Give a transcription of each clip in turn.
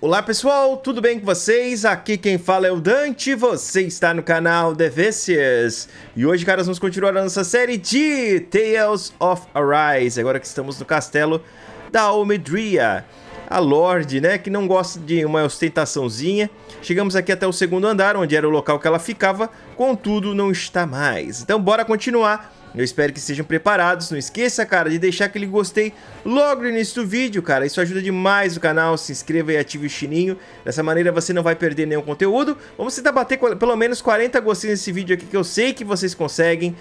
Olá pessoal, tudo bem com vocês? Aqui quem fala é o Dante, você está no canal Devicious. E hoje, caras, vamos continuar a nossa série de Tales of Arise. Agora que estamos no castelo da Almeidrea, a Lorde, né, que não gosta de uma ostentaçãozinha. Chegamos aqui até o segundo andar, onde era o local que ela ficava, contudo não está mais. Então bora continuar. Eu espero que estejam preparados. Não esqueça, cara, de deixar aquele gostei logo no início do vídeo, cara. Isso ajuda demais o canal. Se inscreva e ative o sininho. Dessa maneira você não vai perder nenhum conteúdo. Vamos tentar bater pelo menos 40 gostei nesse vídeo aqui, que eu sei que vocês conseguem.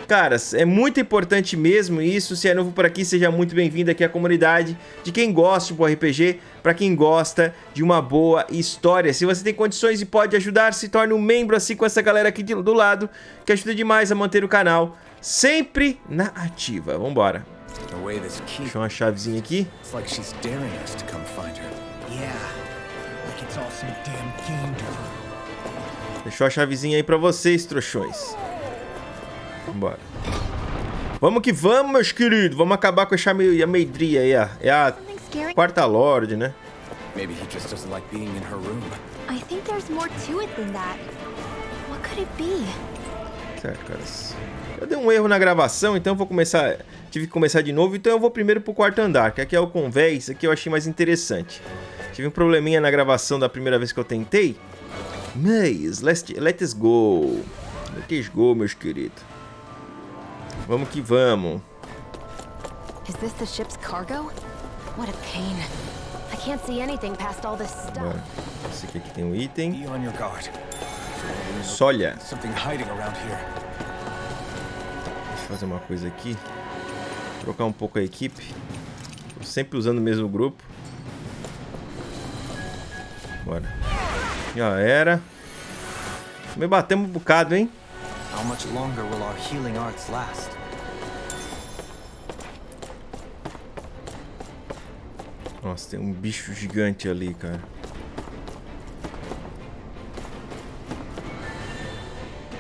Caras, é muito importante mesmo isso. Se é novo por aqui, seja muito bem-vindo aqui à comunidade de quem gosta de RPG, para quem gosta de uma boa história. Se você tem condições e pode ajudar, se torne um membro assim com essa galera aqui do lado, que ajuda demais a manter o canal sempre na ativa. Vambora. Deixa uma chavezinha aqui. Deixou a chavezinha aí pra vocês, trouxões. Vambora. Vamos que vamos, meus queridos. Vamos acabar com a Almeidrea aí, ó. É a quarta Lorde, né? Certo, caras. Eu dei um erro na gravação, então eu vou começar. Tive que começar de novo, então eu vou primeiro pro quarto andar, que aqui é o convés. Aqui eu achei mais interessante. Tive um probleminha na gravação da primeira vez que eu tentei. Mas, let's go. Let's go, meus queridos. Vamos que vamos. Is this the ship's cargo? What a pain. I can't see anything past all this stuff. Esse aqui tem um item. Solha. Deixa eu fazer uma coisa aqui. Trocar um pouco a equipe. Tô sempre usando o mesmo grupo. Bora. Já era. Me batemos um bocado, hein? How much longer will our healing arts last? Nossa, tem um bicho gigante ali, cara.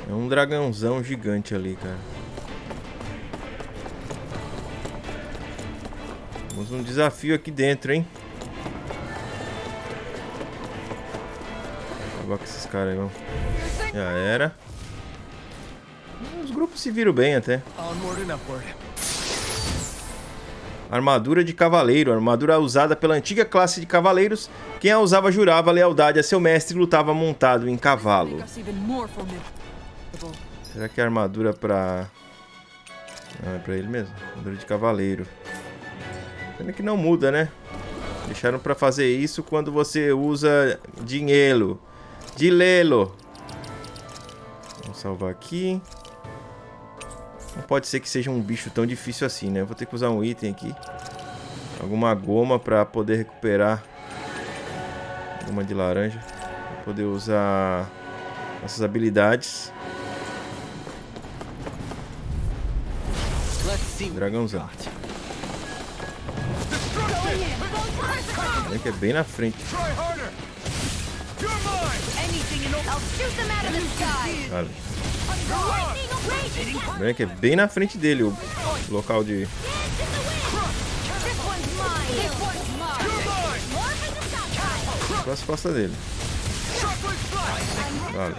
É um dragãozão gigante ali, cara. Temos um desafio aqui dentro, hein? Vou acabar com esses caras aí, vamos. Já era. Os grupos se viram bem até. Armadura de cavaleiro. Armadura usada pela antiga classe de cavaleiros. Quem a usava jurava lealdade a seu mestre e lutava montado em cavalo. Será que é armadura pra... Não, é pra ele mesmo. Armadura de cavaleiro. Pena que não muda, né? Deixaram pra fazer isso quando você usa dinheiro. Dilelo. Vamos salvar aqui. Não pode ser que seja um bicho tão difícil assim, né? Eu vou ter que usar um item aqui. Alguma goma pra poder recuperar. Goma de laranja. Pra poder usar nossas habilidades. Dragãozão. É que é bem na frente. Vale. Bem que é bem na frente dele o local de... As costas dele. Vale.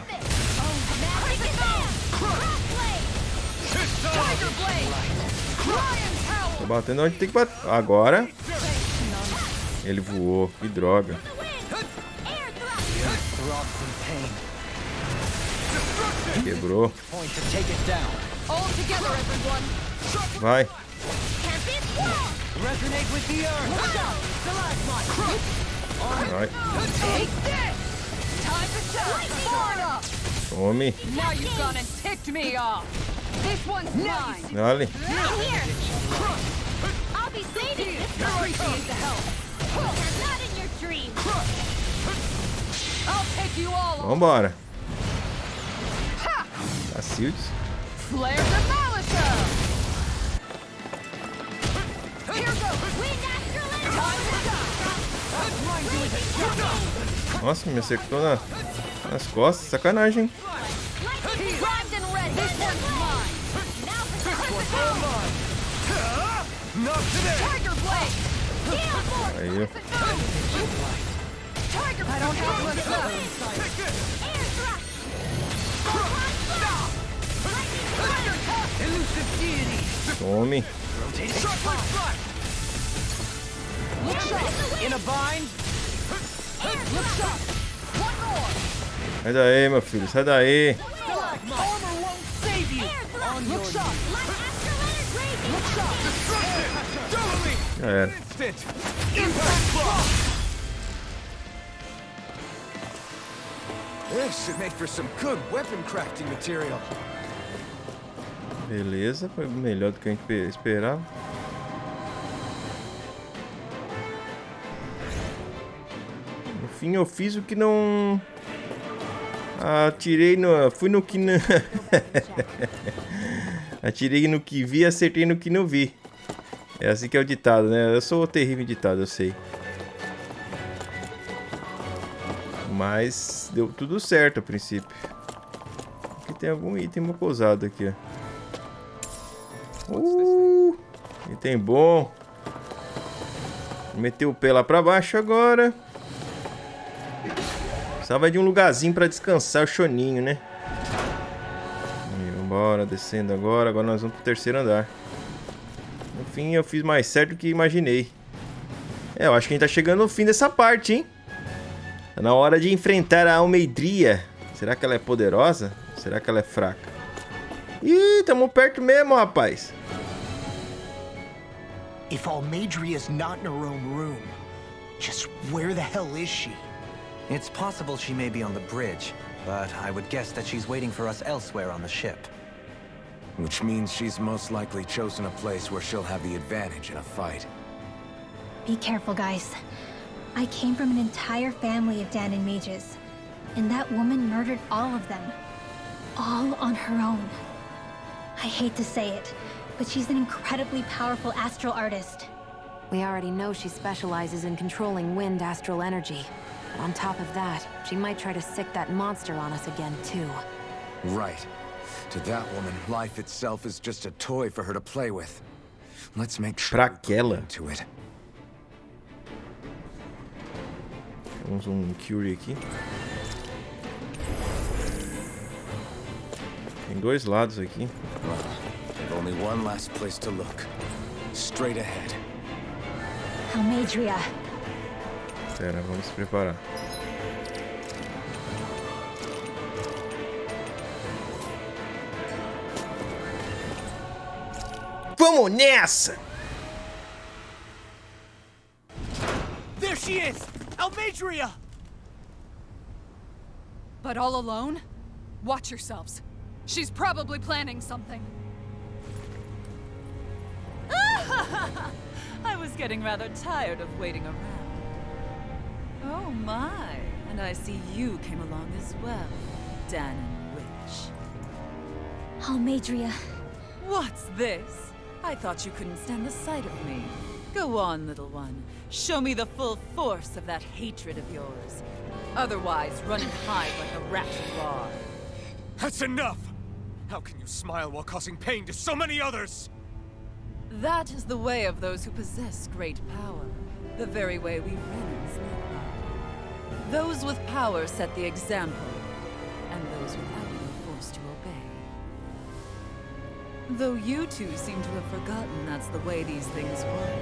Tô batendo onde tem que bater. Agora. Ele voou. Que droga. Quebrou. Vai. Vai. Tome. Dale. Vambora. Cacildes. Nossa, me acertou nas costas. Sacanagem. Aí. I don't have much left. Elusive deity. Tome. Look sharp. In a bind. Look sharp. One more. Sai daí, meu filho. Sai daí. Armor won't save you. Look sharp. Look sharp. Já era. Impact block. This should make for some good weapon crafting material. Beleza, foi melhor do que a gente esperava. No fim eu fiz o que não... Atirei no... Fui no que não... Atirei no que vi, acertei no que não vi. É assim que é o ditado, né? Eu sou terrível em ditado, eu sei. Mas deu tudo certo a princípio. Aqui tem algum item pousado aqui, ó. Item bom. Meteu o pé lá pra baixo agora. Precisava de um lugarzinho pra descansar o choninho, né? E vambora, descendo agora. Agora nós vamos pro terceiro andar. No fim eu fiz mais certo do que imaginei. É, eu acho que a gente tá chegando no fim dessa parte, hein? Tá na hora de enfrentar a Almeidrea. Será que ela é poderosa? Será que ela é fraca? Ih, tamo perto mesmo, rapaz. If Almeidrea's not in her own room, just where the hell is she? It's possible she may be on the bridge, but I would guess that she's waiting for us elsewhere on the ship. Which means she's most likely chosen a place where she'll have the advantage in a fight. Be careful, guys. I came from an entire family of Danon mages, and that woman murdered all of them. All on her own. I hate to say it, but she's an incredibly powerful astral artist. We already know she specializes in controlling wind astral energy. But on top of that, she might try to sick that monster on us again, too. Right. To that woman, life itself is just a toy for her to play with. Let's make sure Pra we put aquela. an end to it. Temos Curie aqui. Tem dois lados aqui. Well, we've only one last place to look. Straight ahead. Almeidrea. Pera, vamos se preparar. Vamos nessa! There she is! Almeidrea! But all alone? Watch yourselves. She's probably planning something. I was getting rather tired of waiting around. Oh my, and I see you came along as well, Danon Witch. Almeidrea. What's this? I thought you couldn't stand the sight of me. Go on, little one. Show me the full force of that hatred of yours. Otherwise, run and hide like a rat you are. That's enough! How can you smile while causing pain to so many others? That is the way of those who possess great power. The very way we Renans live by. Those with power set the example, and those without are forced to obey. Though you two seem to have forgotten that's the way these things work.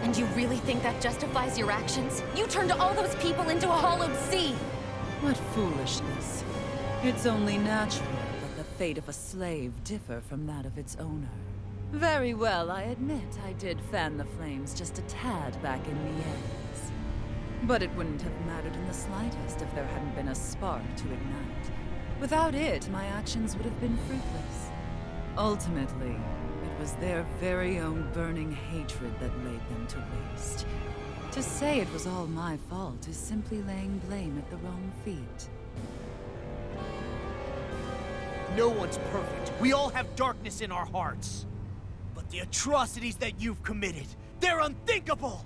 And you really think that justifies your actions? You turned all those people into a hollowed sea! What foolishness. It's only natural that the fate of a slave differ from that of its owner. Very well, I admit I did fan the flames just a tad back in Miennes. But it wouldn't have mattered in the slightest if there hadn't been a spark to ignite. Without it, my actions would have been fruitless. Ultimately, it was their very own burning hatred that laid them to waste. To say it was all my fault is simply laying blame at the wrong feet. No one's perfect. We all have darkness in our hearts. But the atrocities that you've committed, they're unthinkable!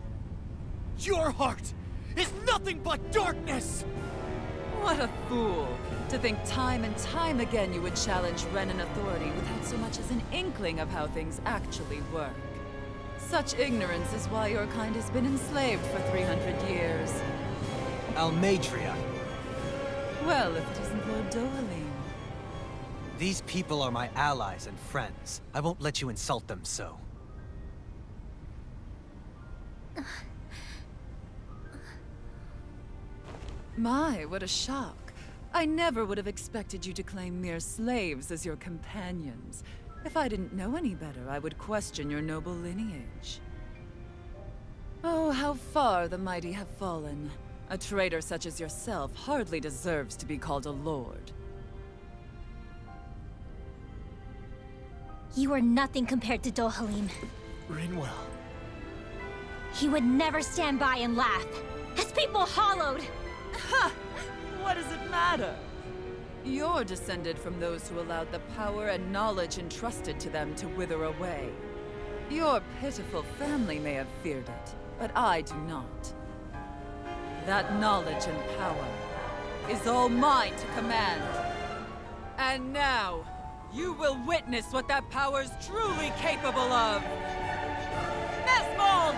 Your heart is nothing but darkness! What a fool! To think time and time again you would challenge Renan authority without so much as an inkling of how things actually work. Such ignorance is why your kind has been enslaved for 300 years. Almeidrea. Well, if it isn't Lord Dohalim. These people are my allies and friends. I won't let you insult them so. My, what a shock. I never would have expected you to claim mere slaves as your companions. If I didn't know any better, I would question your noble lineage. Oh, how far the mighty have fallen. A traitor such as yourself hardly deserves to be called a lord. You are nothing compared to Dohalim. Rinwell. He would never stand by and laugh. His people hollowed. Ha! What does it matter? You're descended from those who allowed the power and knowledge entrusted to them to wither away. Your pitiful family may have feared it, but I do not. That knowledge and power is all mine to command. And now, you will witness what that power's truly capable of. Mesmold!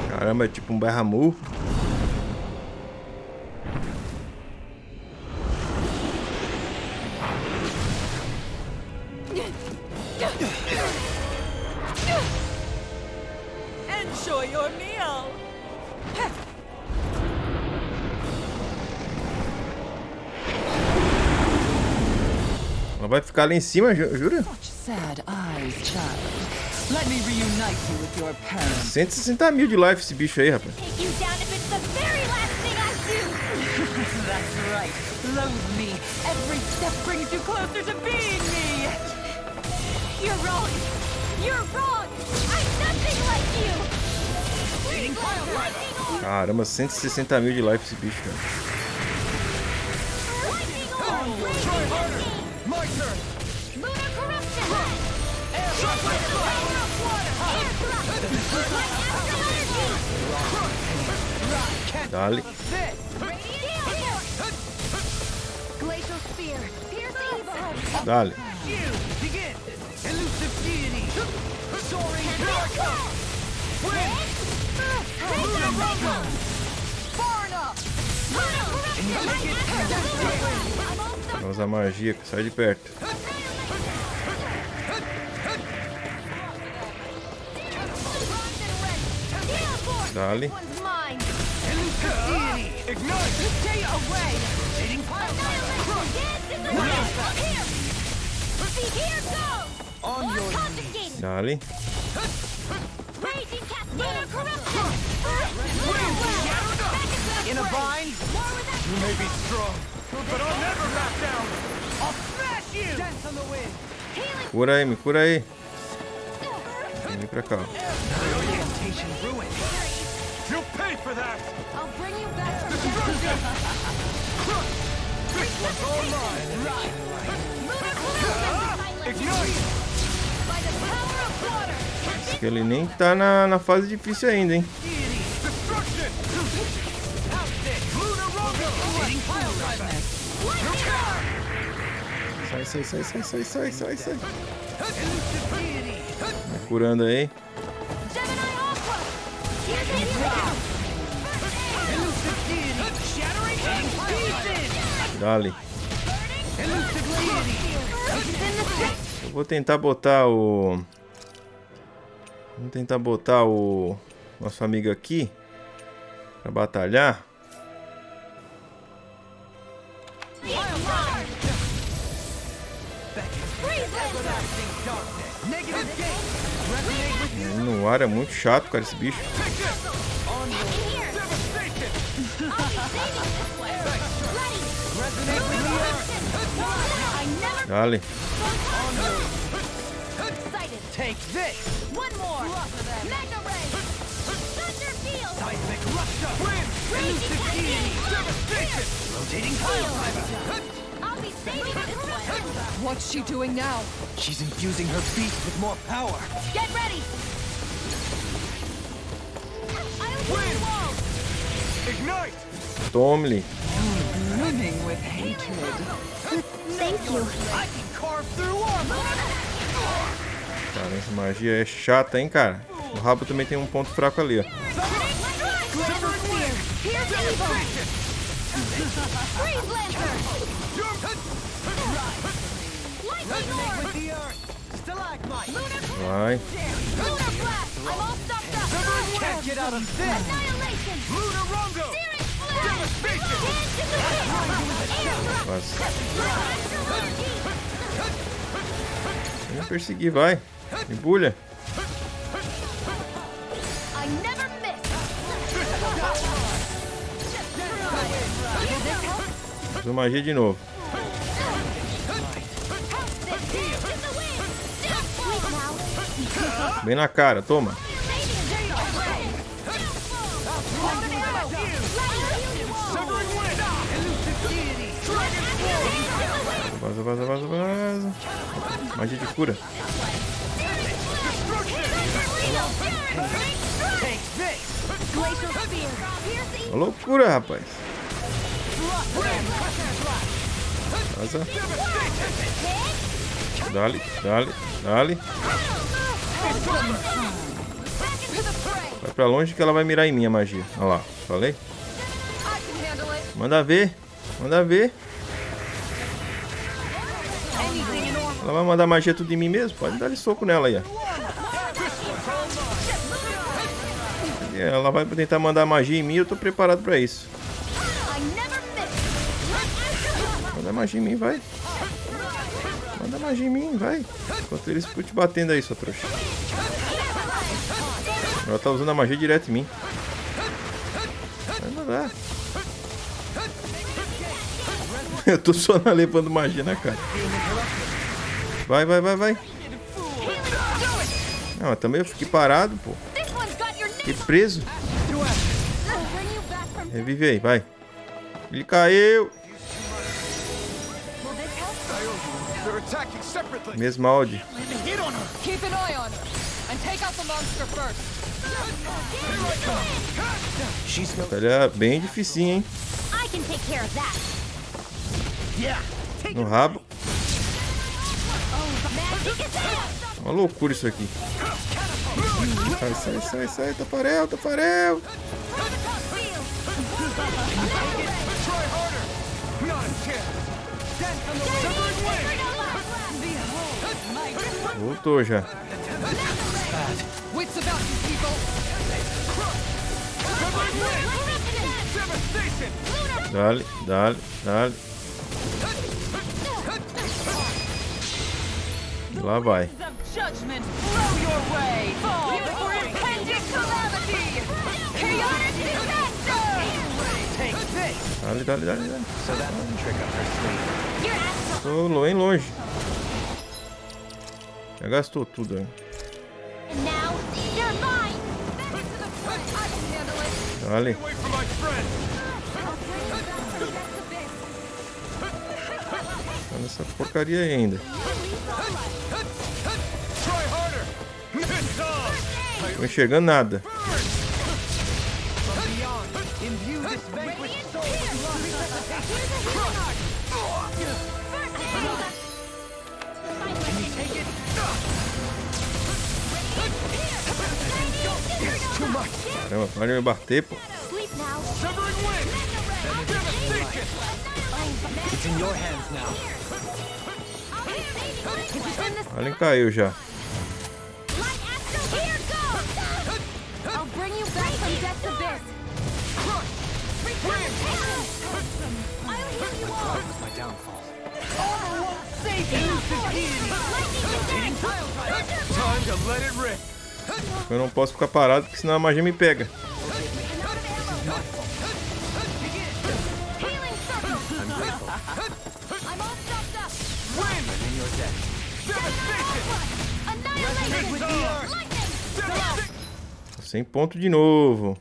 Caramba, é tipo berramu. Enjoy your meal. Ela vai ficar lá em cima, jura? Such sad eyes, child. Let me reunite you with your parents. 160 mil de life esse bicho aí, rapaz. Take you down if it's the very last thing I do. That's right. Loathe me. Every step brings you closer to being me. You're wrong. You're wrong. I'm nothing like you. Please let lightning on. Caramba, 160 mil de life esse bicho, cara. Lightning on. Try harder. My turn. Lunar corruption. Air thrust. Power of water. Air thrust. Light astral energy. Dale. This. Glacial sphere. Piercing evil. Dale. You begin. Elusive deity. Soaring dark. Wind. Lunar rumble. Far enough. Can you take it? Vai usar magia, sai de perto. Dale. One's mine. Elusive deity. Ignite. Stay away. Rotating pile driver. Dance in the wind. Here. See, here goes. On More your confiscating. Dale. Raging cascade. Corruption. In a bind. You may be strong, but I'll never back down. I'll smash you. Dance on the wind. Cura aí, me cura aí. Vem pra cá. Orientation ruined. You'll pay for that. I'll bring you back from death. This one's all mine. Lunar corruption. Ignite. By the power of water. Acho que ele nem tá na fase difícil ainda, hein? Deity. Destruction. House it. Lunar rumble. Rotating pile driver. Sai. Elusive deity. Vai curando aí. Gemini Aqua. Here's his round. Elusive deity. Shattering pieces. Dale. Elusive deity. Eu vou tentar botar o... Vamos tentar botar o nosso amigo aqui pra batalhar. No ar é muito chato, cara, esse bicho. Dale. Take this. One more. Mega ray. Thunder field. Seismic rupture. Wind. Elusive deity. Devastation. Rotating pile driver. I'll be saving this one. What's she doing now? She's infusing her beast with more power. Get ready. I'll Wind. wall. Ignite. Tome-lhe. brimming with hatred. Thank you. I can carve through armor. Cara, essa magia é chata, hein, cara. O rabo também tem um ponto fraco ali, ó. Vai. Vamos perseguir, vai. Debulha. Usa magia de novo. Bem na cara, toma. Vaza, vaza, vaza, vaza. Magia de cura. Uma loucura, rapaz. Vaza. Dale, dale, dale. Vai pra longe que ela vai mirar em mim a magia. Olha lá, falei? Manda ver. Manda ver. Ela vai mandar magia tudo em mim mesmo? Pode dar soco nela aí, ó. Ela vai tentar mandar magia em mim, eu tô preparado pra isso. Manda magia em mim, vai. Manda magia em mim, vai. Enquanto eles ficam te batendo aí, sua trouxa. Ela tá usando a magia direto em mim. Vai mandar. Eu tô só levando magia na cara. Vai, vai, vai, vai. Não, mas também eu fiquei parado, pô. Fiquei preso. Revive aí, vai. Ele caiu. Mesmo áudio. Batalha bem dificinho, hein? No rabo. Uma loucura isso aqui. Sai, sai, sai, sai. Taparel, taparel. Voltou já. Dale, dale, dale. Lá vai. Dale, dale, dale, dale. Tô em longe. Já gastou tudo, hein? Dale. Tá nessa porcaria aí ainda. Não tô enxergando nada. Caramba, pode me bater, pô. Alien caiu já. Eu não posso ficar parado, porque senão a magia me pega. Sem ponto de novo.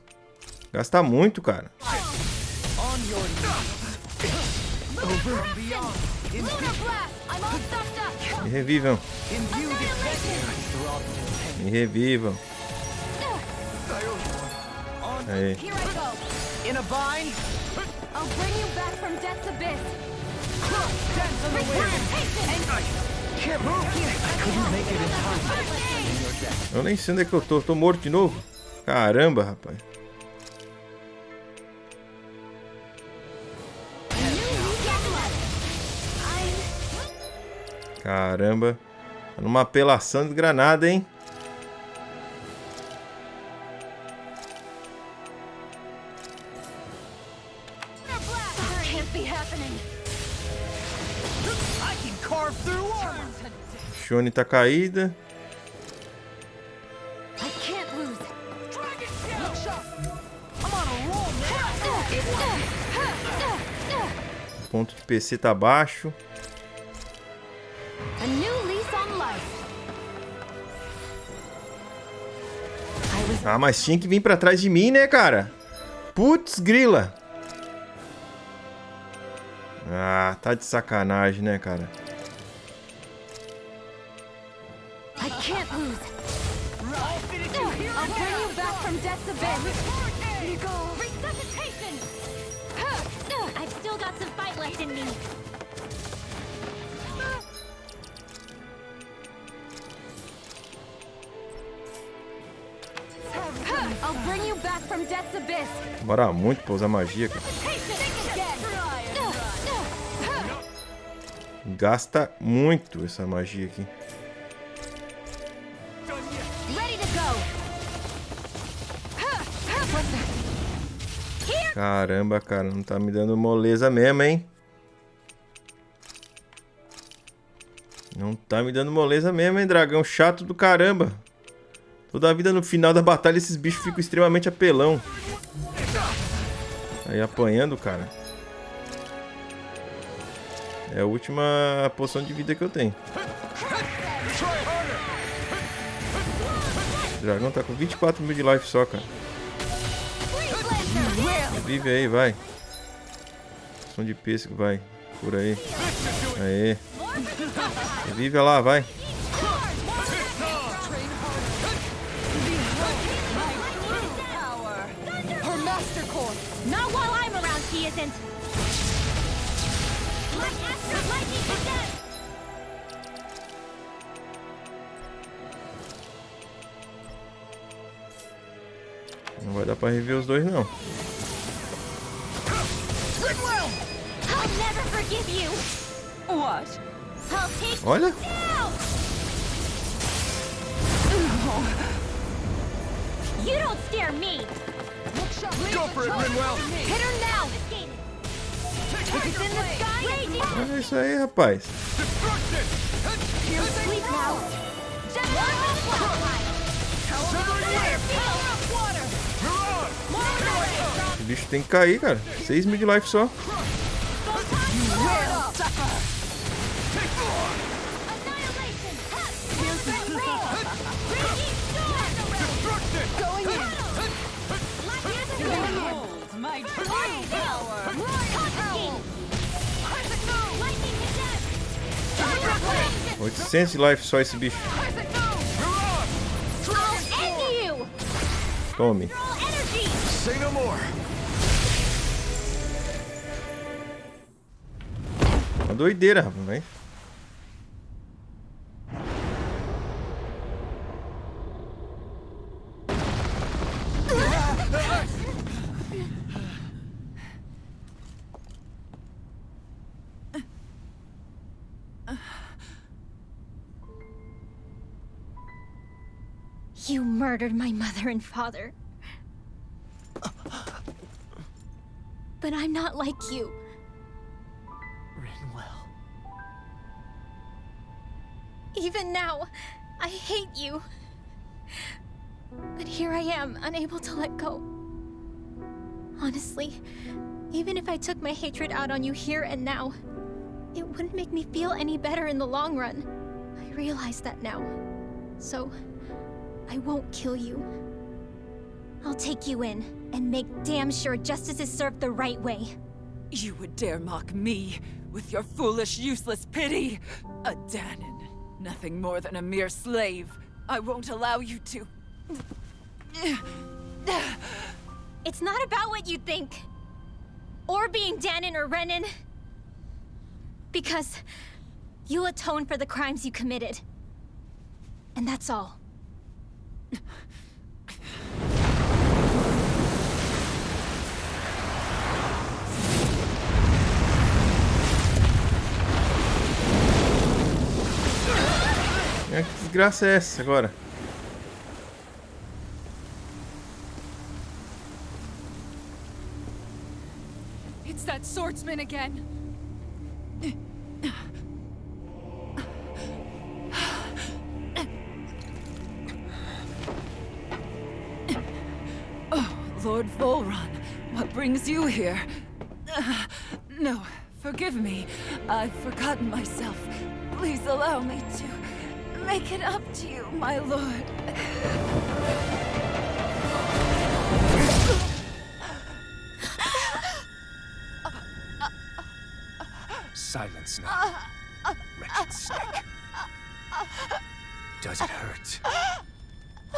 Gasta muito, cara. Me revivam. Me revivam. Aí. I'll bring you back from death's abyss. Dance on the wind. Can't move. I couldn't make it in time. Eu nem sei onde é que eu tô. Tô morto de novo? Caramba, rapaz. Caramba. Tá numa apelação de granada, hein? Shone tá caída. O ponto de PC tá baixo. Ah, mas tinha que vir pra trás de mim, né, cara? Putz, grila. Ah, tá de sacanagem, né, cara? Demora muito pra usar magia, cara. Gasta muito essa magia aqui. Caramba, cara, não tá me dando moleza mesmo, hein? Não tá me dando moleza mesmo, hein, dragão chato do caramba. Toda a vida no final da batalha esses bichos ficam extremamente apelão. Aí apanhando, cara. É a última poção de vida que eu tenho. O dragão tá com 24 mil de life só, cara. Vive aí, vai. Som de pêssego, vai. Por aí. Aê. Vive lá, vai. Não vai dar pra rever os dois, não. Olha. You don't scare me. Go for it, Rinwell. Hit her now. If it's in the sky, Olha isso aí, rapaz. sleep now. O bicho tem que cair, cara. 6 mil de life só. My true power. 800 de life só esse bicho. Tome. Say no more. Uma doideira, rapaz. You murdered my mother and father. But I'm not like you. Rinwell. Even now, I hate you. But here I am, unable to let go. Honestly, even if I took my hatred out on you here and now, it wouldn't make me feel any better in the long run. I realize that now. So, I won't kill you. I'll take you in and make damn sure justice is served the right way. You would dare mock me with your foolish, useless pity? A Danon, nothing more than a mere slave. I won't allow you to... It's not about what you think. or being Danon or Renan. Because you'll atone for the crimes you committed. And that's all. Que desgraça é essa agora? It's that swordsman again. Oh, Lord Volron, what brings you here? No, forgive me. I've forgotten myself. Please allow me to make it up to you, my lord. Silence now, wretched snake. Does it hurt?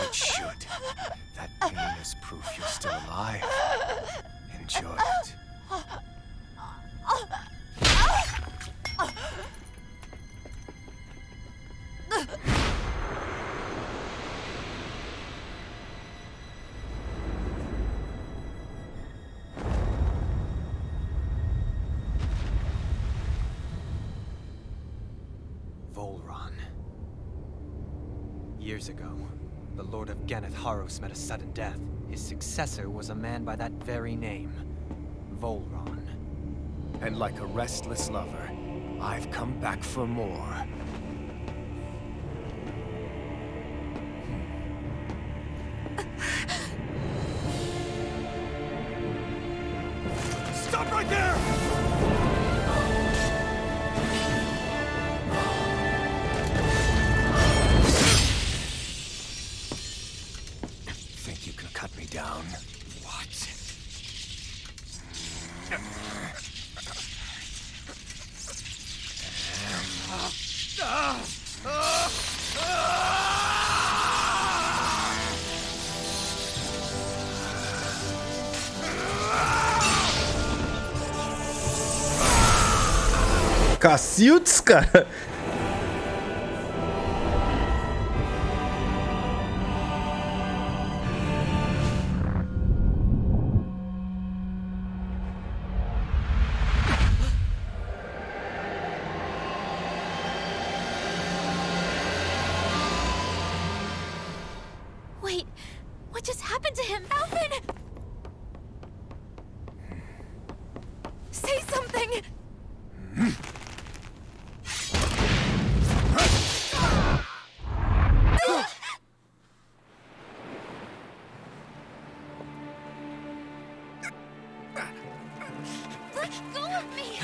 It should. That pain is proof you're still alive. Enjoy it. Volron. Years ago, the Lord of Ganath met a sudden death. His successor was a man by that very name, Volron. And like a restless lover, I've come back for more. Stop right there! Think you can cut me down? What? Cacildes, cara. Wait, what just happened to him? Alvin! Say something! Let go of me!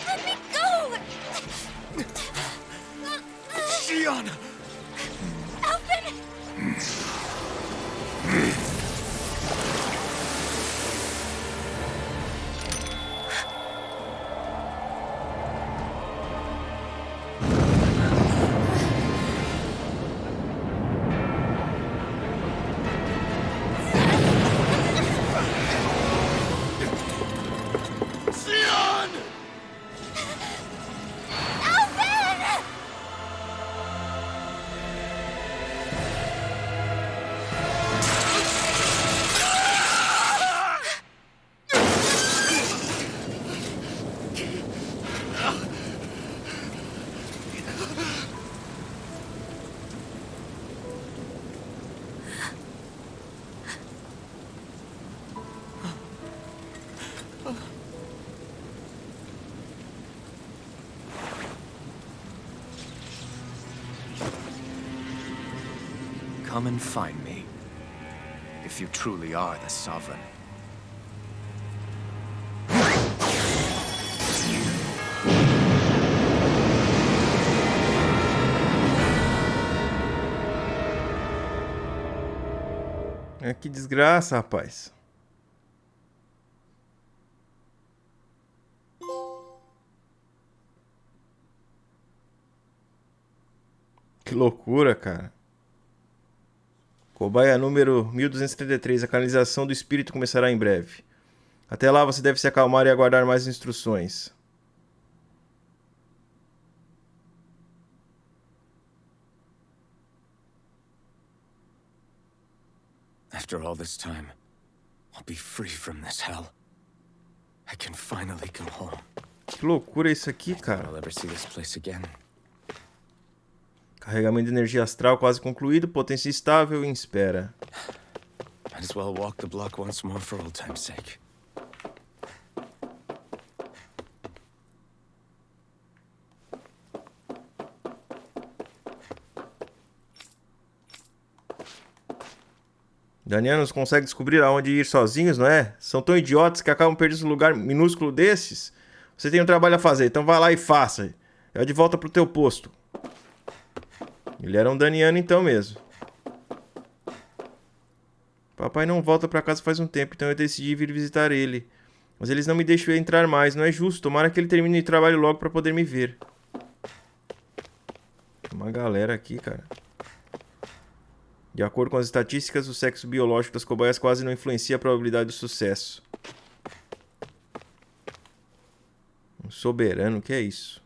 Let me go! Gianna! Alvin! Alvin! Come and find me, if you truly are the Sovereign. Que desgraça, rapaz. Que loucura, cara. Cobaia número 1233. A canalização do espírito começará em breve. Até lá você deve se acalmar e aguardar mais instruções. After all this time, I'll be free from this hell. I can finally go home. Que loucura isso aqui, cara. I'll ever see this place again. Carregamento de energia astral quase concluído, potência estável em espera. Might as well walk the block once more for old time's sake. Danianos conseguem descobrir aonde ir sozinhos, não é? São tão idiotas que acabam perdendo um lugar minúsculo desses. Você tem um trabalho a fazer, então vai lá e faça. É de volta pro teu posto. Ele era um Daniano então mesmo. Papai não volta pra casa faz um tempo, então eu decidi vir visitar ele. Mas eles não me deixam entrar mais, não é justo. Tomara que ele termine o trabalho logo pra poder me ver. Tem uma galera aqui, cara. De acordo com as estatísticas, o sexo biológico das cobaias quase não influencia a probabilidade do sucesso. Um soberano, o que é isso?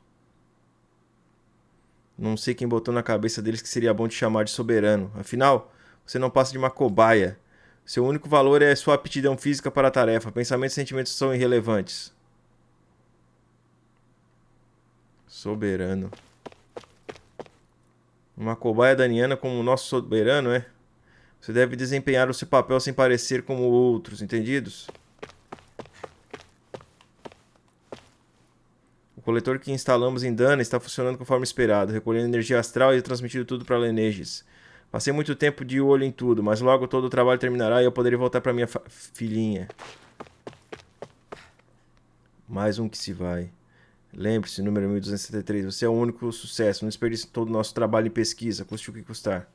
Não sei quem botou na cabeça deles que seria bom te chamar de soberano. Afinal, você não passa de uma cobaia. Seu único valor é sua aptidão física para a tarefa. Pensamentos e sentimentos são irrelevantes. Soberano. Uma cobaia daniana como o nosso soberano, é? Você deve desempenhar o seu papel sem parecer como outros, entendidos? O coletor que instalamos em Dana está funcionando conforme esperado, recolhendo energia astral e transmitindo tudo para Legendas. Passei muito tempo de olho em tudo, mas logo todo o trabalho terminará e eu poderei voltar para minha filhinha. Mais um que se vai. Lembre-se, número 1273, você é o único sucesso. Não desperdice todo o nosso trabalho em pesquisa, custe o que custar.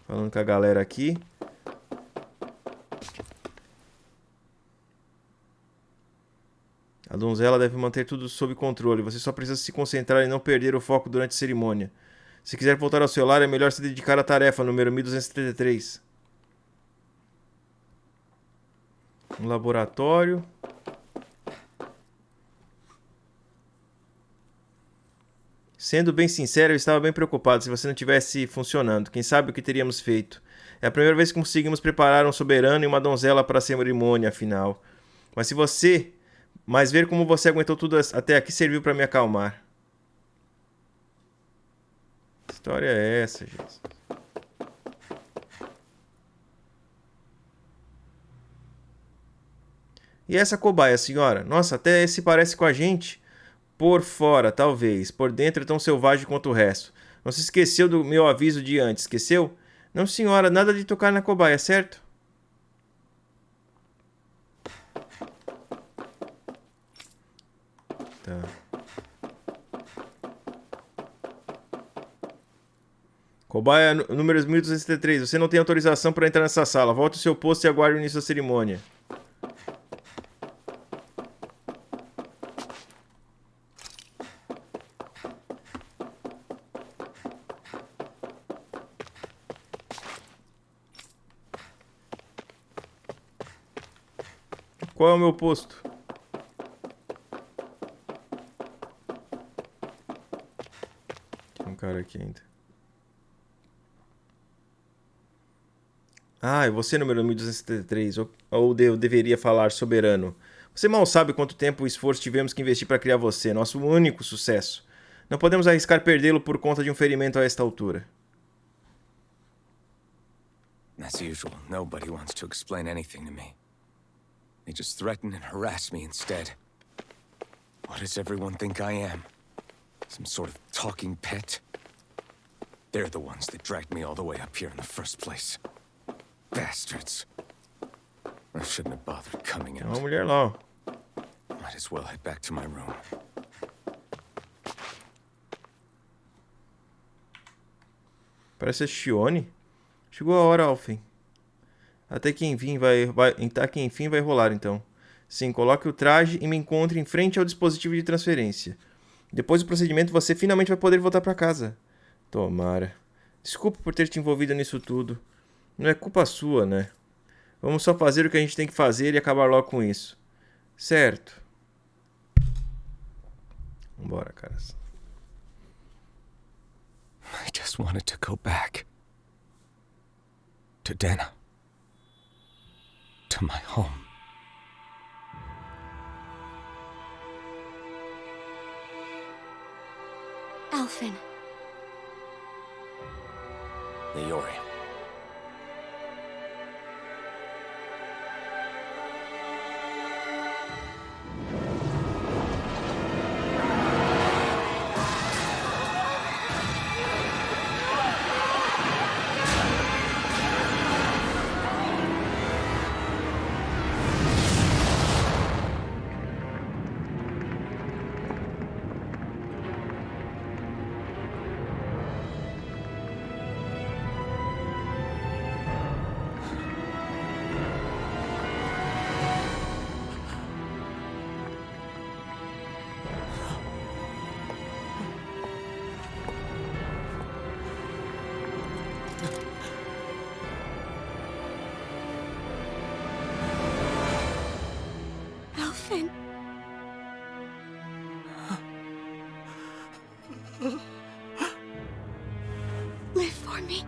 Falando com a galera aqui. A donzela deve manter tudo sob controle. Você só precisa se concentrar e não perder o foco durante a cerimônia. Se quiser voltar ao seu lar, é melhor se dedicar à tarefa, número 1233. Um laboratório. Sendo bem sincero, eu estava bem preocupado se você não tivesse funcionando. Quem sabe o que teríamos feito? É a primeira vez que conseguimos preparar um soberano e uma donzela para a cerimônia, afinal. Mas ver como você aguentou tudo até aqui serviu para me acalmar. Que história é essa, gente? E essa cobaia, senhora? Nossa, até se parece com a gente. Por fora, talvez. Por dentro é tão selvagem quanto o resto. Não se esqueceu do meu aviso de antes, esqueceu? Não, senhora, nada de tocar na cobaia, certo? Tá. Cobaia número 1273. Você não tem autorização para entrar nessa sala. Volte ao seu posto e aguarde o início da cerimônia. Qual é o meu posto? Tem um cara aqui ainda. Ah, e você, número 1273, ou eu deveria falar soberano. Você mal sabe quanto tempo e esforço tivemos que investir para criar você, nosso único sucesso. Não podemos arriscar perdê-lo por conta de um ferimento a esta altura. As usual, nobody wants to explain anything to me. They just threaten and harass me instead. What does everyone think I am? Some sort of talking pet? They're the ones that dragged me all the way up here in the first place. Bastards. I shouldn't have bothered coming É uma out. mulher lá, ó. Might as well head back to my room. Parece a Shione. Chegou a hora, Alfen. Até que enfim vai rolar, então. Sim, coloque o traje e me encontre em frente ao dispositivo de transferência. Depois do procedimento, você finalmente vai poder voltar para casa. Tomara. Desculpa por ter te envolvido nisso tudo. Não é culpa sua, né? Vamos só fazer o que a gente tem que fazer e acabar logo com isso. Certo. Vambora, caras. I just wanted to go back. To Dana. To my home. Elfin. Leori. Elfin. Live for me.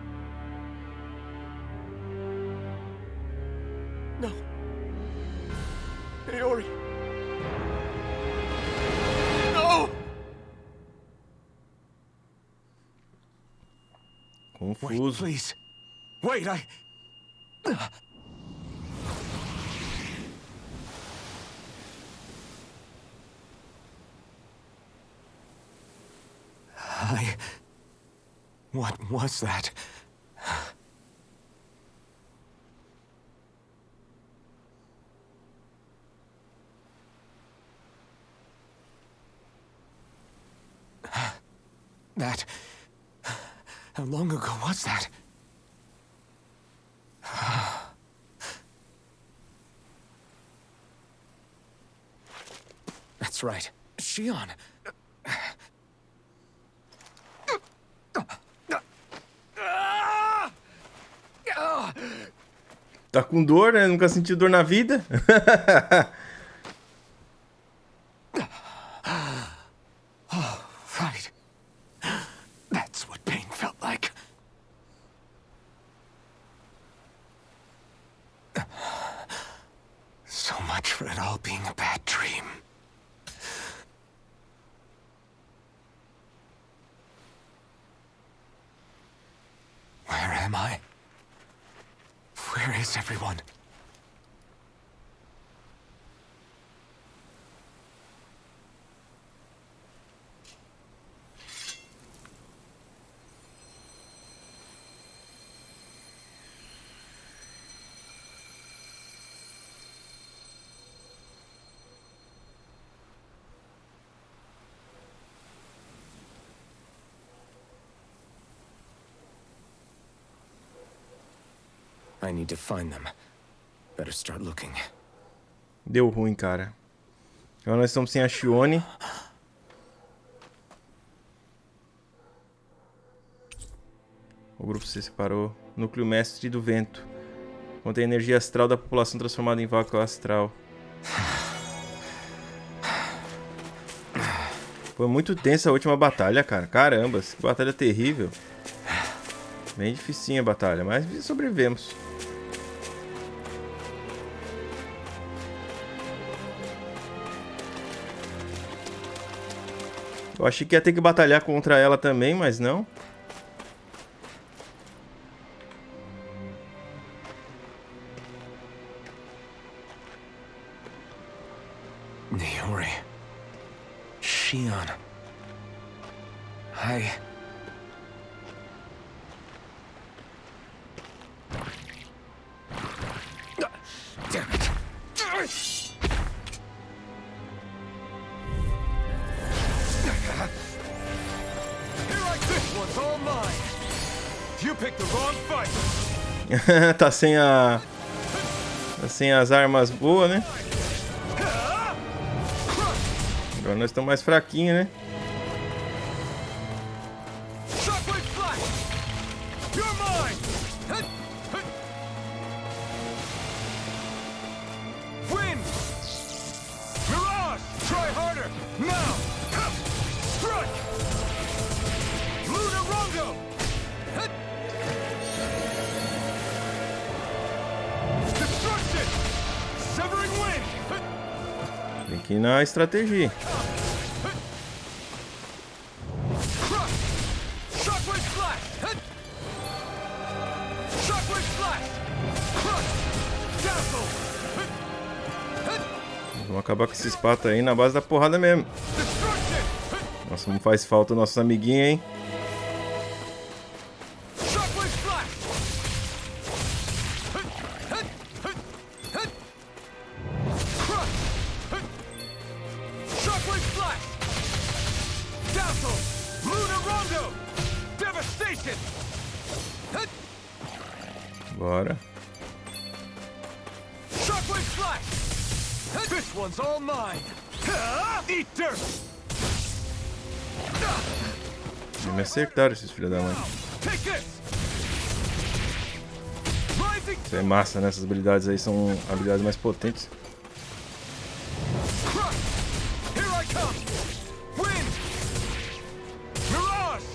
No. Leori. No! Wait, Confuso. please. Wait, What was that? That... How long ago was that? That's right. Shion. Tá com dor, né? Nunca sentiu dor na vida. Oh, right. That's what pain felt like. So much for it all being a bad dream. Where am I? Where is everyone? I need to find them. Better start looking. Deu ruim, cara. Agora nós estamos sem a Shione. O grupo se separou. Núcleo mestre do vento. Contém energia astral da população transformada em vácuo astral. Foi muito tensa a última batalha, cara. Caramba, que batalha terrível. Bem dificinha a batalha, mas sobrevivemos. Eu achei que ia ter que batalhar contra ela também, mas não. Leori. Shion. Damn it. You picked the wrong fight. Tá sem a... Tá sem as armas boas, né? Agora nós estamos mais fraquinhos, né? Try harder. Now. Strike. Luna Rongo. Destruction. Severing wind. Tem que ir na estratégia. Shockwave flash. Shockwave flash. Dazzle. Vamos acabar com esses patos aí na base da porrada mesmo. Nossa, não faz falta nossos amiguinhos, hein? Shockwave flash. Shockwave flash. Dazzle. Luna Rondo. Devastation. Bora. Shockwave flash. This one's all mine. Eat dirt. Me acertaram esses filhos da mãe. Take this. Rising. Isso é massa, né? Essas habilidades aí são habilidades mais potentes. Here I come. Wind. Mirage.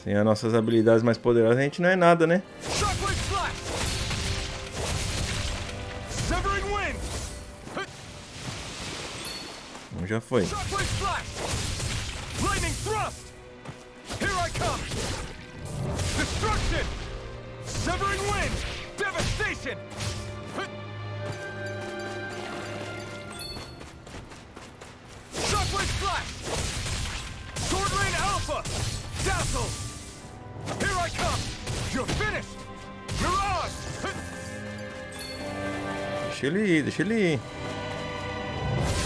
Sem as nossas habilidades mais poderosas, a gente não é nada, né? Shockwave flash. Severing wind. Um já foi. Shockwave flash. Lightning thrust. Here I come. Destruction. Severing wind. Devastation. Shockwave flash. Sword Lane Alpha. Dazzle. Here I come. You're finished. Mirage. Deixa ele ir, deixa ele ir.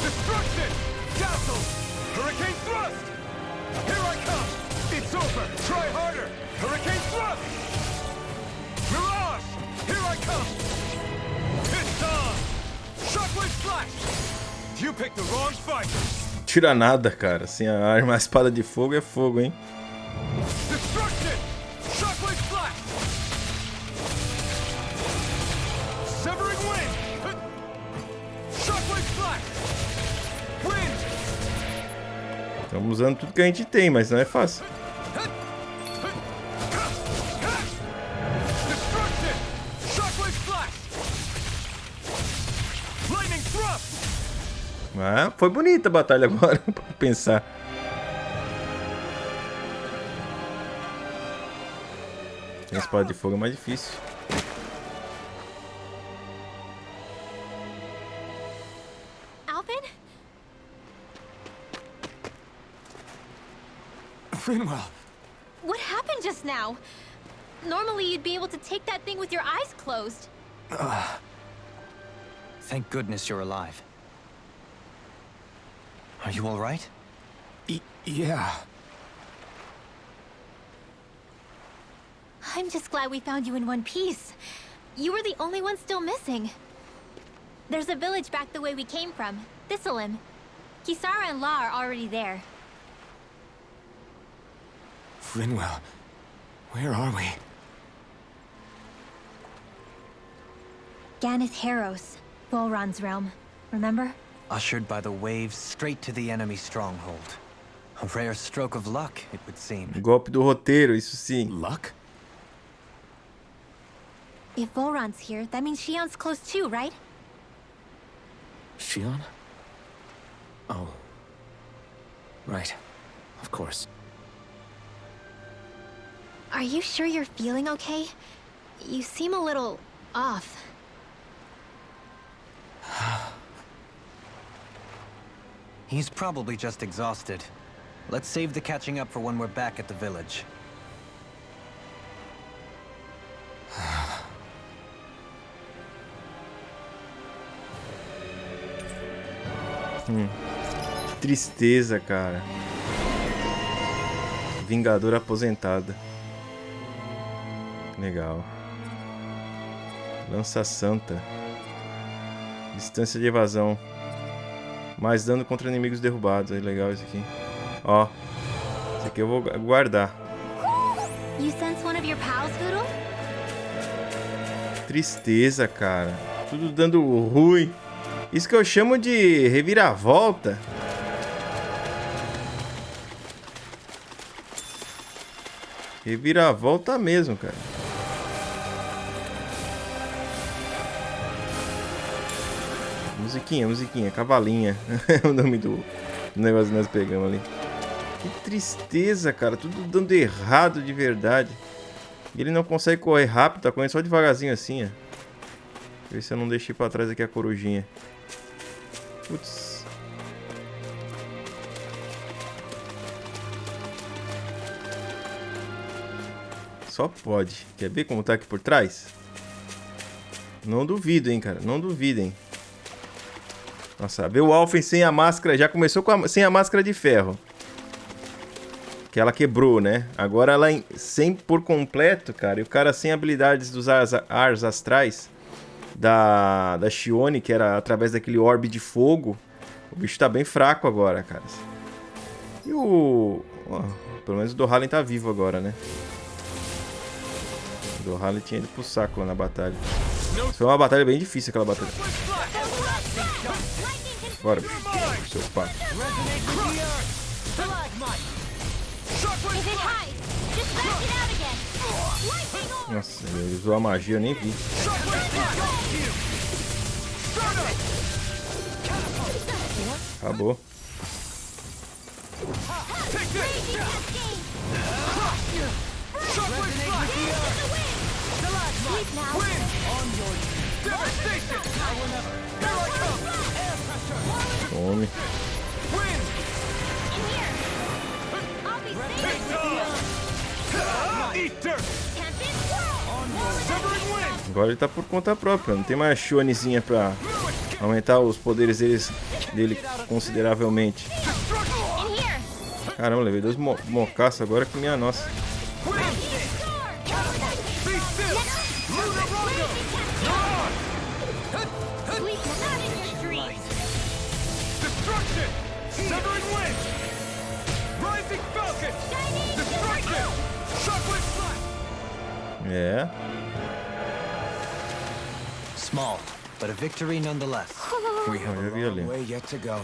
Destruction. Dazzle. Hurricane thrust. Here I come. It's over. Try harder. Hurricane thrust. Mirage. Here I come. It's on. Shockwave flash. You picked the wrong fight. Tira nada, cara. Sem a arma, a espada de fogo é fogo, hein? Destruction. Shockwave flash. Severing wind. Shockwave flash. Wind. Estamos usando tudo que a gente tem, mas não é fácil. Destruction. Shockwave flash. Lightning thrust. Ah, foi bonita a batalha agora, pra pensar. Sem a espada de fogo é mais difícil. Alvin? Finwell. What happened just now? Normally you'd be able to take that thing with your eyes closed. Thank goodness you're alive. Are you all right? Yeah. I'm just glad we found you in one piece. You were the only one still missing. There's a village back the way we came from, Thistleim. Kisara and La are already there. Finwell. Where are we? Ganeth Harros, Volron's realm. Remember? Ushered by the waves straight to the enemy stronghold. A rare stroke of luck, it would seem. Golpe do roteiro, isso sim. Luck? If Volron's here, that means Shion's close too, right? Shion? Oh. Right. Of course. Are you sure you're feeling okay? You seem a little off. He's probably just exhausted. Let's save the catching up for when we're back at the village. Que tristeza, cara. Vingadora aposentada. Legal. Lança Santa. Distância de evasão. Mais dano contra inimigos derrubados. É legal isso aqui. Ó. Isso aqui eu vou guardar. You sense one of your pals, Voodoo? Tristeza, cara. Tudo dando ruim. Isso que eu chamo de reviravolta. Reviravolta mesmo, cara. Musiquinha, cavalinha. É o nome do negócio que nós pegamos ali. Que tristeza, cara. Tudo dando errado de verdade. E ele não consegue correr rápido, tá correndo só devagarzinho assim, ó. Ver se eu não deixei pra trás aqui a corujinha. Putz. Só pode. Quer ver como tá aqui por trás? Não duvido, hein, cara. Não duvidem. Nossa, ver o Alphen sem a máscara. Já começou sem a máscara de ferro. Que ela quebrou, né? Agora ela sem por completo, cara. E o cara sem habilidades dos ars astrais da Shione, que era através daquele orbe de fogo. O bicho tá bem fraco agora, cara. E o... pelo menos o Dohalen tá vivo agora, né? O Dohalen tinha ido pro saco lá na batalha. Foi uma batalha bem difícil, aquela batalha. Bora, bicho. Seu pai. Nossa, ele usou a magia, eu nem vi. Acabou. Tome. Agora ele tá por conta própria, não tem mais a Shionezinha pra aumentar os poderes dele consideravelmente. Caramba, levei 2 mocaços agora que minha nossa. É. Small, but a victory nonetheless. We have a long way yet to go.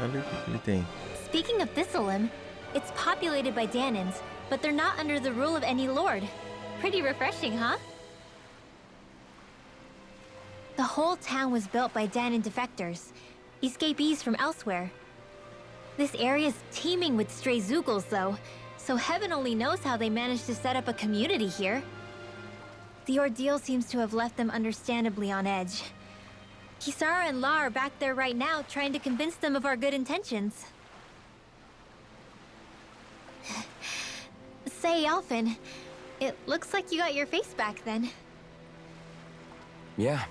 Olha o que ele tem. Speaking of Thistleim, it's populated by Danans, but they're not under the rule of any lord. Pretty refreshing, huh? The whole town was built by Danan defectors, escapees from elsewhere. This area's teeming with stray Zoogles, though, so heaven only knows how they managed to set up a community here. The ordeal seems to have left them understandably on edge. Kisara and La are back there right now, trying to convince them of our good intentions. Say, Alphen, it looks like you got your face back then. Yeah.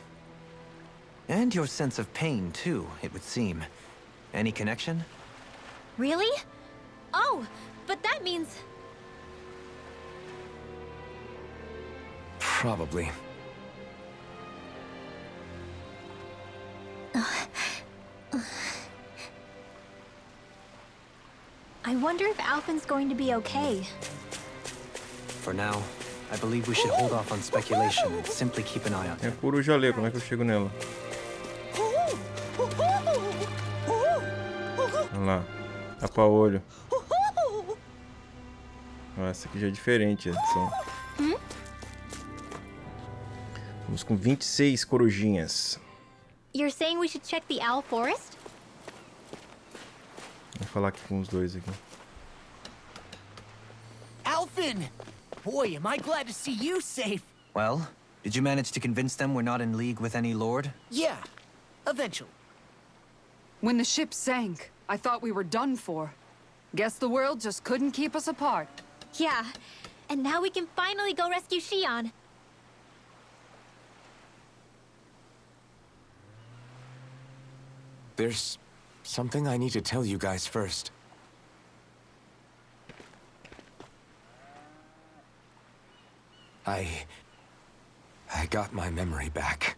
And your sense of pain, too, it would seem. Any connection? Really? Oh, but that means... Probably. I wonder if Alphen's going to be okay. For now, I believe we should hold off on speculation and simply keep an eye on É him. coruja ali, como é que eu chego nela? Olha lá. Tapa-olho. Essa aqui já é diferente. São... Vamos com 26 corujinhas. You're saying we should check the Owl Forest? Vou falar aqui com os dois aqui. Alphen! Boy, am I glad to see you safe. Well, did you manage to convince them we're not in league with any lord? Yeah, eventually. When the ship sank, I thought we were done for. Guess the world just couldn't keep us apart. Yeah, and now we can finally go rescue Shion. There's something I need to tell you guys first. I got my memory back.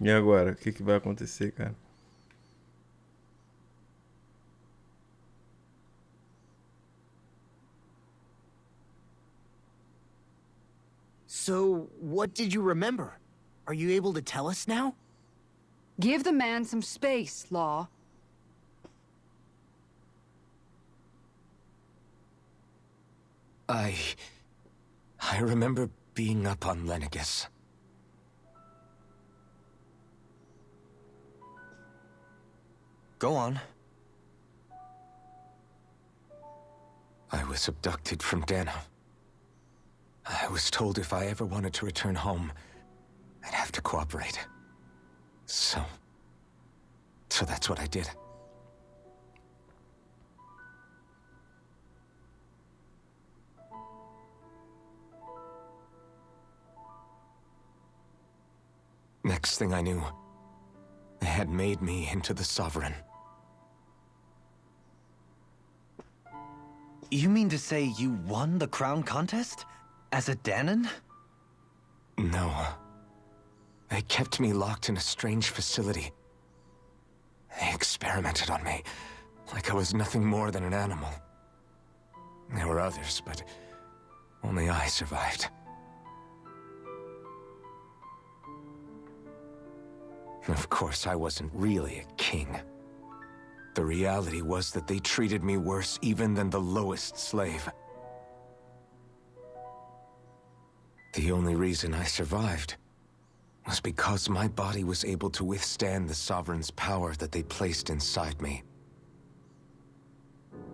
E agora? O que que vai acontecer, cara? So, what did you remember? Are you able to tell us now? Give the man some space, Law. I remember being up on Legendas. Go on. I was abducted from Dana. I was told if I ever wanted to return home, I'd have to cooperate. So that's what I did. Next thing I knew, they had made me into the Sovereign. You mean to say you won the crown contest? As a Danon? No. They kept me locked in a strange facility. They experimented on me, like I was nothing more than an animal. There were others, but only I survived. Of course, I wasn't really a king. The reality was that they treated me worse even than the lowest slave. The only reason I survived was because my body was able to withstand the Sovereign's power that they placed inside me.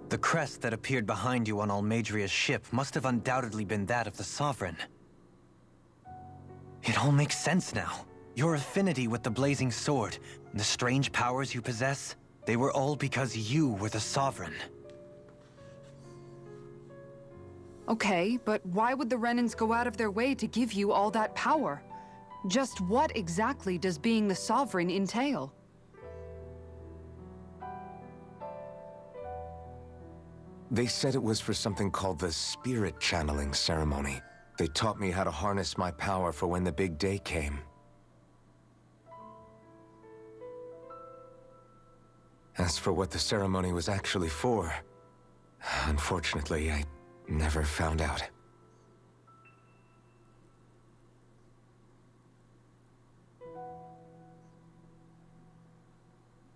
The crest that appeared behind you on Almeidrea's ship must have undoubtedly been that of the Sovereign. It all makes sense now. Your affinity with the blazing sword, and the strange powers you possess, they were all because you were the Sovereign. Okay, but why would the Renans go out of their way to give you all that power? Just what exactly does being the Sovereign entail? They said it was for something called the Spirit Channeling Ceremony. They taught me how to harness my power for when the big day came. As for what the ceremony was actually for, unfortunately, I never found out.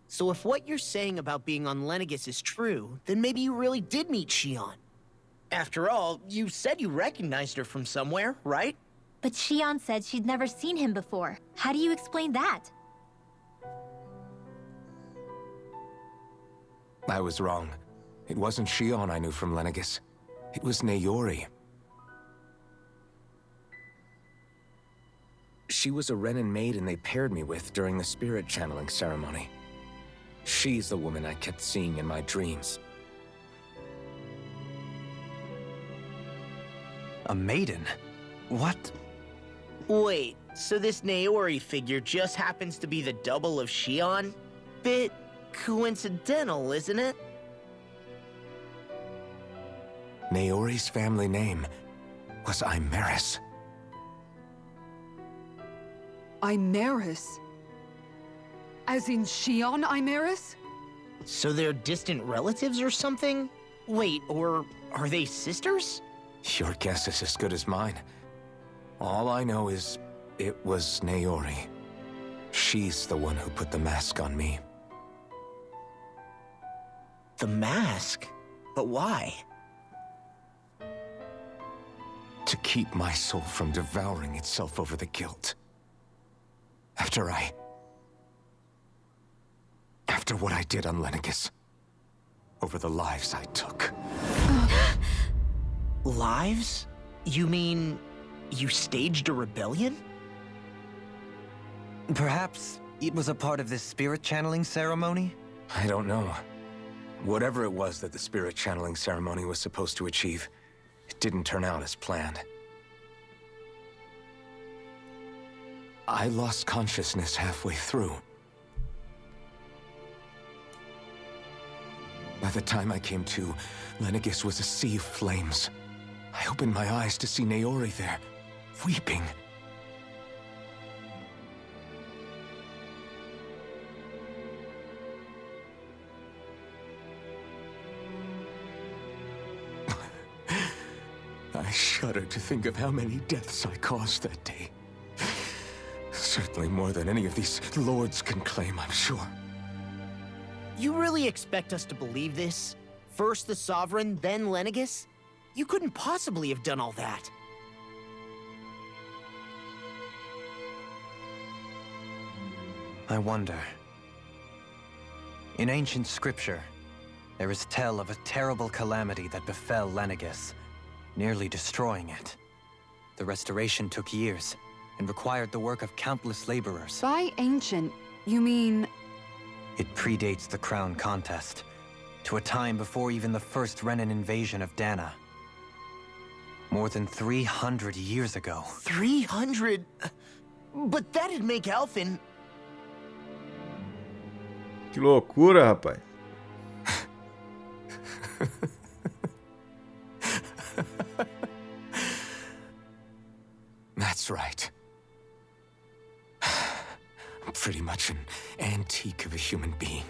So if what you're saying about being on Legendas is true, then maybe you really did meet Xion. After all, you said you recognized her from somewhere, right? But Xion said she'd never seen him before. How do you explain that? I was wrong. It wasn't Xion I knew from Legendas. It was Naori. She was a Renan maiden they paired me with during the spirit channeling ceremony. She's the woman I kept seeing in my dreams. A maiden? What? Wait, so this Naori figure just happens to be the double of Xion? Bit coincidental, isn't it? Naori's family name was Imeris. Imeris? As in Xion Imeris? So they're distant relatives or something? Wait, or are they sisters? Your guess is as good as mine. All I know is it was Naori. She's the one who put the mask on me. The mask? But why? To keep my soul from devouring itself over the guilt. After what I did on Legendas. Over the lives I took. Lives? You mean you staged a rebellion? Perhaps it was a part of this spirit channeling ceremony? I don't know. Whatever it was that the spirit channeling ceremony was supposed to achieve, it didn't turn out as planned. I lost consciousness halfway through. By the time I came to, Legendas was a sea of flames. I opened my eyes to see Naori there, weeping. shudder to think of how many deaths I caused that day. Certainly more than any of these lords can claim, I'm sure. You really expect us to believe this? First the Sovereign, then Lenegus? You couldn't possibly have done all that. I wonder. In ancient scripture, there is tale of a terrible calamity that befell Lenegus, nearly destroying it. The restoration took years, and required the work of countless laborers. By ancient, you mean... It predates the crown contest, to a time before even the first Renan invasion of Dana. More than 300 years ago. 300? But that'd make Alphen... Que loucura, rapaz. That's right. I'm pretty much an antique of a human being.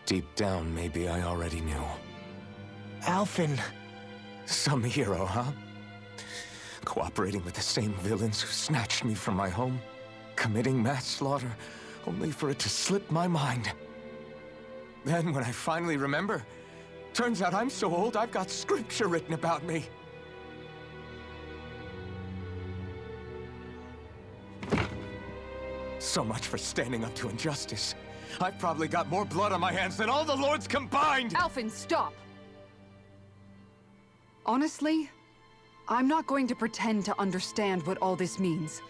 Deep down, maybe I already knew. Alphen... Some hero, huh? Cooperating with the same villains who snatched me from my home, committing mass slaughter, only for it to slip my mind. Then, when I finally remember, turns out I'm so old I've got scripture written about me. So much for standing up to injustice. I've probably got more blood on my hands than all the lords combined! Alphen, stop! Honestly, I'm not going to pretend to understand what all this means.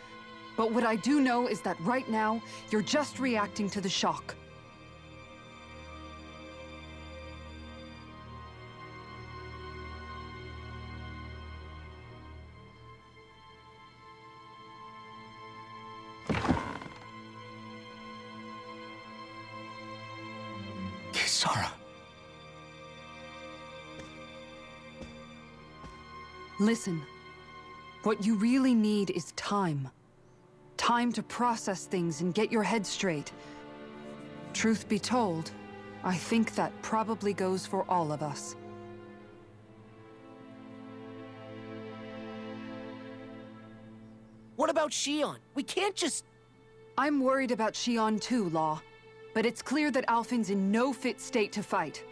But what I do know is that right now, you're just reacting to the shock. Kisara. Listen, what you really need is time. Time to process things and get your head straight. Truth be told, I think that probably goes for all of us. What about Shion? We can't just... I'm worried about Shion too, Law. But it's clear that Alphen's in no fit state to fight.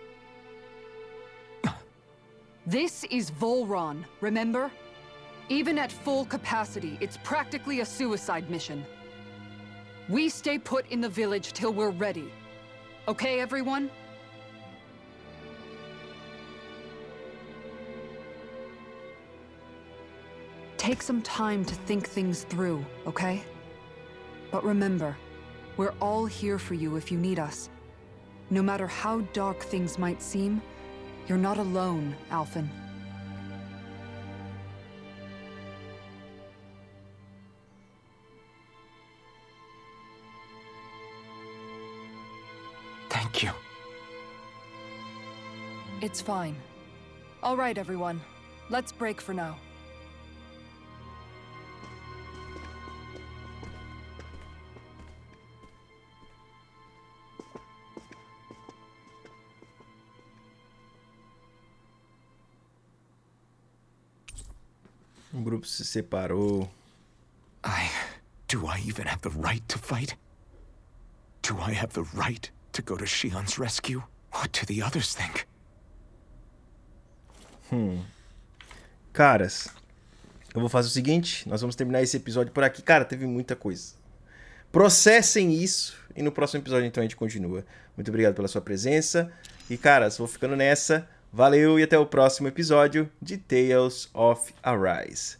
This is Volron, remember? Even at full capacity, it's practically a suicide mission. We stay put in the village till we're ready. Okay, everyone? Take some time to think things through, okay? But remember, we're all here for you if you need us. No matter how dark things might seem, you're not alone, Alphen. Thank you. It's fine. All right, everyone. Let's break for now. O grupo se separou. Do I even have the right to fight? Do I have the right to go to Shion's rescue? What do the others think? Caras, eu vou fazer o seguinte, nós vamos terminar esse episódio por aqui. Cara, teve muita coisa. Processem isso e no próximo episódio então a gente continua. Muito obrigado pela sua presença. E caras, vou ficando nessa. Valeu e até o próximo episódio de Tales of Arise.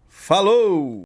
Falou!